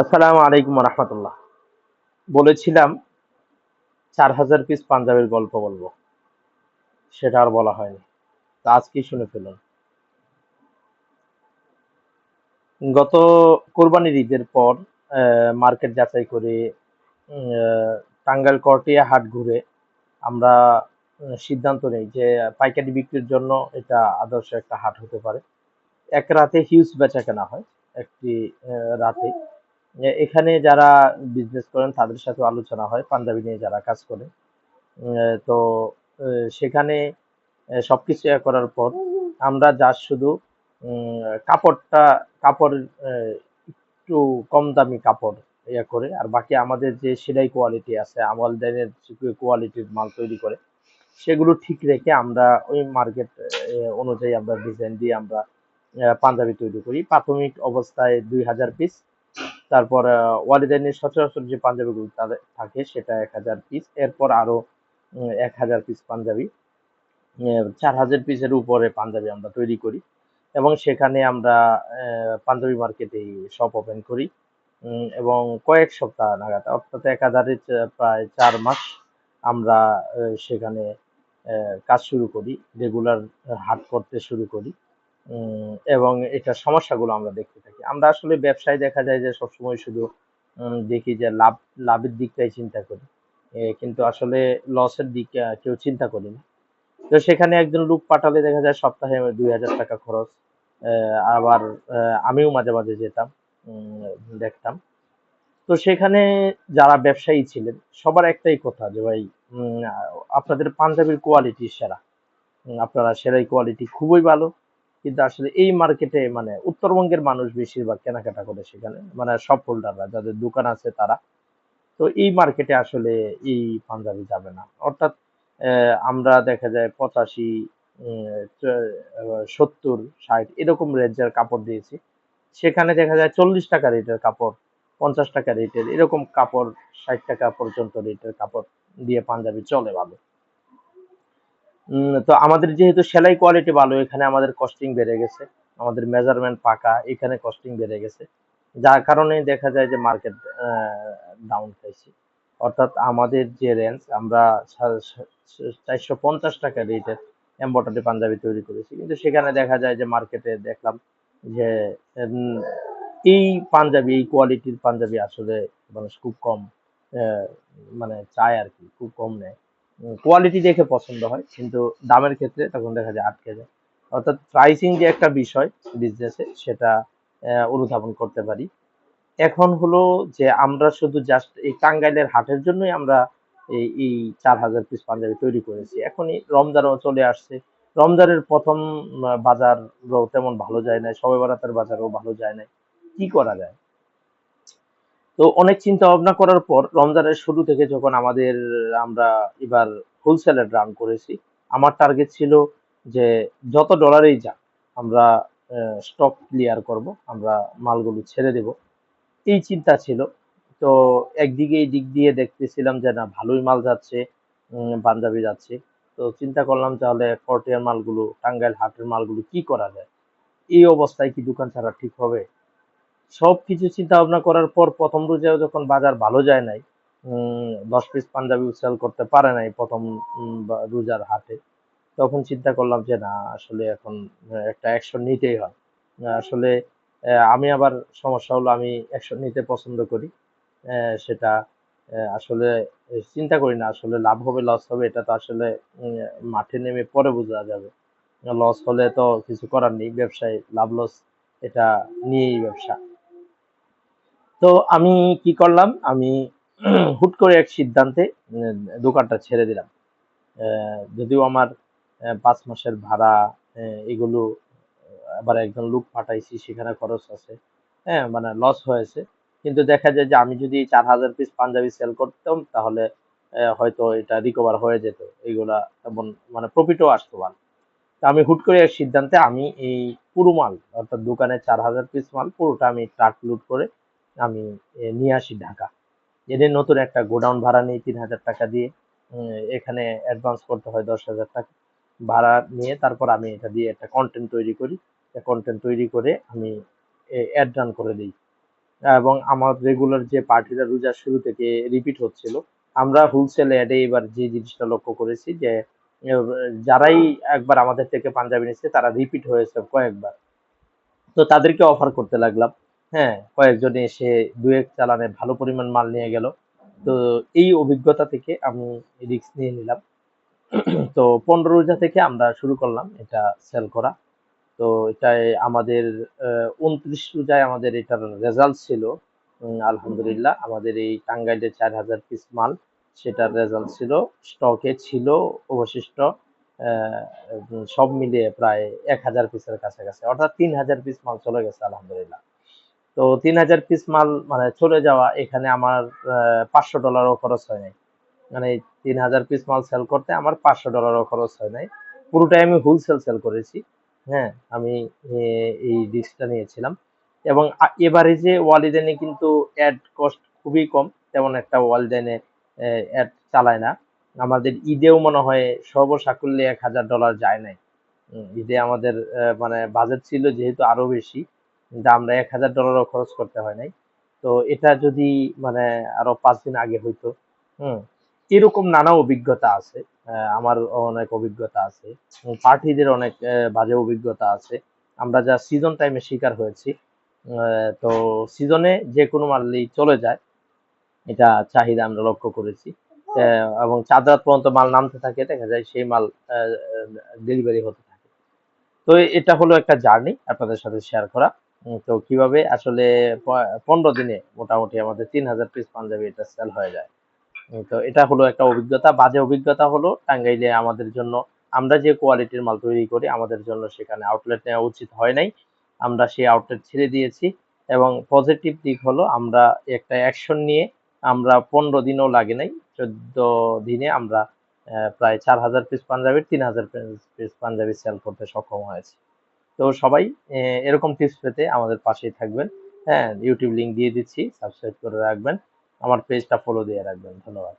আসসালামু আলাইকুম রহমতুল্লাহ। বলেছিলাম ৪,০০০ পিস পাঞ্জাবের গল্প বলবো, সেটা আর বলা হয়নি। তো আজকেই শুনে ফেলুন। গত কোরবানির ঈদের পর মার্কেট যাচাই করে টাঙ্গাইল করটিয়া হাট ঘুরে আমরা সিদ্ধান্ত নেই যে পাইকারি বিক্রির জন্য এটা আদর্শ একটা হাট হতে পারে। এক রাতে হিউজ বেচা কেনা হয় একটি রাতে। এখানে যারা বিজনেস করেন তাদের সাথে আলোচনা হয়, পাঞ্জাবি নিয়ে যারা কাজ করেন। তো সেখানে সবকিছু করার পর আমরা জাস্ট শুধু কাপড়টা কাপড় একটু কম দামি কাপড় করে, আর বাকি আমাদের যে সেলাই কোয়ালিটি আছে আমাদের কোয়ালিটির মাল তৈরি করে সেগুলো ঠিক রেখে আমরা ওই মার্কেট অনুযায়ী আমরা ডিজাইন দিয়ে আমরা পাঞ্জাবি তৈরি করি। প্রাথমিক অবস্থায় ২,০০০ পিস, তারপর ওয়ালিদাইনের সচরাচর যে পাঞ্জাবিগুলো তাদের থাকে সেটা ১,০০০ পিস, এরপর আরো ১,০০০ পিস পাঞ্জাবি, ৪,০০০ পিসের উপরে পাঞ্জাবি আমরা তৈরি করি এবং সেখানে আমরা পাঞ্জাবি মার্কেটে শপ ওপেন করি। এবং কয়েক সপ্তাহ নাগাদ, অর্থাৎ একাধারে প্রায় ৪ মাস আমরা সেখানে কাজ শুরু করি, রেগুলার হাট করতে শুরু করি। এবং এটার সমস্যাগুলো আমরা দেখতে থাকি। আমরা আসলে ব্যবসায় দেখা যায় যে সবসময় শুধু দেখি যে লাভের দিকটাই চিন্তা করি, কিন্তু আসলে লসের দিক কেউ চিন্তা করি না। তো সেখানে একজন লোক পাঠালে দেখা যায় সপ্তাহে ২,০০০ টাকা খরচ। আবার আমিও মাঝে মাঝে যেতাম, দেখতাম। তো সেখানে যারা ব্যবসায়ী ছিলেন সবার একটাই কথা যে ভাই, আপনাদের পাঞ্জাবির কোয়ালিটি সেরা, আপনারা সেরাই কোয়ালিটি খুবই ভালো, কিন্তু আসলে এই মার্কেটে মানে উত্তরবঙ্গের মানুষ বেশিরভাগ কেনাকাটা করে সেখানে, মানে সব হোল্ডাররা যাদের দোকান আছে তারা। তো এই মার্কেটে আসলে এই পাঞ্জাবি যাবে না, অর্থাৎ আমরা দেখা যায় ৮৫, ৭০, ৬০ এরকম রেঞ্জের কাপড় দিয়েছি। সেখানে দেখা যায় ৪০ টাকা রেটের কাপড়, ৫০ টাকা রেটের এরকম কাপড়, ৬০ টাকা পর্যন্ত রেটের কাপড় দিয়ে পাঞ্জাবি চলে ভালো। তো আমাদের যেহেতু সেলাই কোয়ালিটি ভালো, এখানে আমাদের কস্টিং বেড়ে গেছে, আমাদের মেজারমেন্ট পাকা, এখানে কস্টিং বেড়ে গেছে, যার কারণে দেখা যায় যে মার্কেট ডাউন খাইছি। অর্থাৎ আমাদের যে রেঞ্জ, আমরা ৪৫০ টাকা রেটের এম্বয়ডারি পাঞ্জাবি তৈরি করেছি, কিন্তু সেখানে দেখা যায় যে মার্কেটে দেখলাম যে উম, এই পাঞ্জাবি, এই কোয়ালিটির পাঞ্জাবি আসলে মানুষ খুব কম আহ, মানে চায় আর কি, খুব কম নেয়। কোয়ালিটি দেখে পছন্দ হয়, কিন্তু দামের ক্ষেত্রে তখন দেখা যায় আটকে যায়। অর্থাৎ প্রাইসিং যে একটা বিষয় বিজনেসে, সেটা অনুধাবন করতে পারি। এখন হলো যে আমরা শুধু জাস্ট এই টাঙ্গাইলের হাটের জন্যই আমরা এই ৪,০০০ পিস পাঞ্জাবি তৈরি করেছি। এখনই রমজানও চলে আসছে। রমজানের প্রথম বাজারও তেমন ভালো যায় না, শবে বরাতের বাজারও ভালো যায় না। কি করা যায়? তো অনেক চিন্তা ভাবনা করার পর রমজানের শুরু থেকে যখন আমরা এবার হোলসেলের রান করেছি, আমার টার্গেট ছিল যে যত ডলারেই যাক আমরা স্টক ক্লিয়ার করব, আমরা মালগুলো ছেড়ে দেব, এই চিন্তা ছিল। তো একদিকে এই দিক দিয়ে দেখতেছিলাম যে না, ভালোই মাল যাচ্ছে, পাঞ্জাবি যাচ্ছে। তো চিন্তা করলাম তাহলে ফরটিয়ার মালগুলো, টাঙ্গাইল হাটের মালগুলো কি করা যায়, এই অবস্থায় কি দোকান ছাড়া ঠিক হবে? সবকিছু চিন্তা ভাবনা করার পর প্রথম রোজাও যখন বাজার ভালো যায় নাই, 10 পিস পাঞ্জাবি সেল করতে পারে নাই প্রথম রোজার হাটে, তখন চিন্তা করলাম যে না, আসলে এখন একটা অ্যাকশন নিতেই হয়। আসলে আমি আবার সমস্যা হলো, আমি অ্যাকশন নিতে পছন্দ করি। সেটা আসলে চিন্তা করি না আসলে লাভ হবে লস হবে, এটা তো আসলে উম, মাঠে নেমে পরে বোঝা যাবে। লস হলে তো কিছু করার নেই, ব্যবসায় লাভ লস এটা নিয়েই ব্যবসা। তো আমি কি করলাম, আমি হুট করে এক সিদ্ধান্তে দোকানটা ছেড়ে দিলাম। যদিও আমার ৫ মাসের ভাড়া, এগুলো, আবার একজন লোক পাঠাইছি, সেখানে খরচ আছে, হ্যাঁ, মানে লস হয়েছে। কিন্তু দেখা যায় যে আমি যদি ৪,০০০ পিস পাঞ্জাবি সেল করতাম তাহলে হয়তো এটা রিকভার হয়ে যেত, এগুলা তেমন মানে প্রফিটও আসতো ভালো। তা আমি হুট করে এক সিদ্ধান্তে আমি এই পুরো মাল, অর্থাৎ দোকানের ৪,০০০ পিস মাল পুরোটা আমি ট্রাক লোড করে আমি নিয়ে আসি ঢাকা। এনে নতুন একটা গোডাউন ভাড়া নিই ৩,০০০ টাকা দিয়ে। এখানে অ্যাডভান্স করতে হয় ১০,০০০ টাকা ভাড়া নিয়ে, তারপর আমি এটা দিয়ে একটা কন্টেন্ট তৈরি করি। কন্টেন্ট তৈরি করে আমি অ্যাড রান করে দিই। এবং আমার রেগুলার যে পার্টিরা রোজার শুরু থেকে রিপিট হচ্ছিল, আমরা হোলসেল অ্যাডে এবার যে জিনিসটা লক্ষ্য করেছি যে আহ, যারাই একবার আমাদের থেকে পাঞ্জাবি নিচ্ছে তারা রিপিট হয়েছে কয়েকবার। তো তাদেরকে অফার করতে লাগলাম। হ্যাঁ, কয়েকজন এসে ২-১ চালানে ভালো পরিমাণ মাল নিয়ে গেল। তো এই অভিজ্ঞতা থেকে আমি রিস্ক নিয়ে নিলাম। তো ১৫ রোজা থেকে আমরা শুরু করলাম এটা সেল করা। তো এটায় আমাদের ২৯ রোজায় আমাদের এটার রেজাল্ট ছিল আলহামদুলিল্লাহ আমাদের এই টাঙ্গাইলে ৪,০০০ পিস মাল সেটার রেজাল্ট ছিল। স্টকে ছিল অবশিষ্ট সব মিলিয়ে প্রায় ১,০০০ পিসের কাছাকাছি। অর্থাৎ ৩,০০০ পিস মাল চলে গেছে আলহামদুলিল্লাহ। তো ৩,০০০ পিস মাল মানে চলে যাওয়া এখানে আমার $৫০০ খরচ হয় নাই। মানে ৩,০০০ পিস মাল সেল করতে আমার $৫০০ খরচ হয় নাই। পুরোটাই আমি হোলসেল সেল করেছি। হ্যাঁ, আমি এই রিস্কটা নিয়েছিলাম। এবং এবারে যে ওয়ালিদানে কিন্তু অ্যাড কস্ট খুবই কম। তেমন একটা ওয়ালিদানে অ্যাড চালায় না। আমাদের ঈদেও মনে হয় সর্বসাকুল্যে $১,০০০ যায় নাই। ঈদে আমাদের মানে বাজেট ছিল যেহেতু আরো বেশি, কিন্তু আমরা $১,০০০ খরচ করতে হয় নাই। তো এটা যদি মানে আরো ৫ দিন আগে হইতো, হুম, এরকম নানা অভিজ্ঞতা আছে। আমার অনেক অভিজ্ঞতা আছে। পার্টিদের অনেক বাজে অভিজ্ঞতা আছে। আমরা যা সিজন টাইমে শিকার হয়েছি। তো সিজনে যে কোনো মালই চলে যায়। এটা চাহিদা আমরা লক্ষ্য করেছি। এবং চাঁদ রাত পর্যন্ত মাল নামতে থাকে, দেখা যায় সেই মাল ডেলিভারি হতে থাকে। তো এটা হলো একটা জার্নি আপনাদের সাথে শেয়ার করা। তো কিভাবে আসলে ১৫ দিনে মোটামুটি আমাদের ৩,০০০ পিস পাঞ্জাবি এটা সেল হয়ে যায়। তো এটা হলো একটা অভিজ্ঞতা। বাজে অভিজ্ঞতা হলো টাঙ্গাইলে আমাদের জন্য আমরা যে কোয়ালিটির মাল তৈরি করি আমাদের জন্য সেখানে আউটলেট নেওয়া উচিত হয় নাই। আমরা সেই আউটলেট ছেড়ে দিয়েছি এবং পজিটিভ দিক হলো আমরা একটা অ্যাকশন নিয়ে আমরা ১৫ দিনও লাগে নাই। ১৪ দিনে আমরা প্রায় ৪,০০০ পিস পাঞ্জাবির ৩,০০০ পিস পাঞ্জাবি সেল করতে সক্ষম হয়েছি। তো সবাই এরকম টিপস পেতে আমাদের পাশেই থাকবেন। হ্যাঁ, ইউটিউব লিংক দিয়ে দিচ্ছি, সাবস্ক্রাইব করে রাখবেন। আমার পেজটা ফলো দিয়ে রাখবেন। ধন্যবাদ।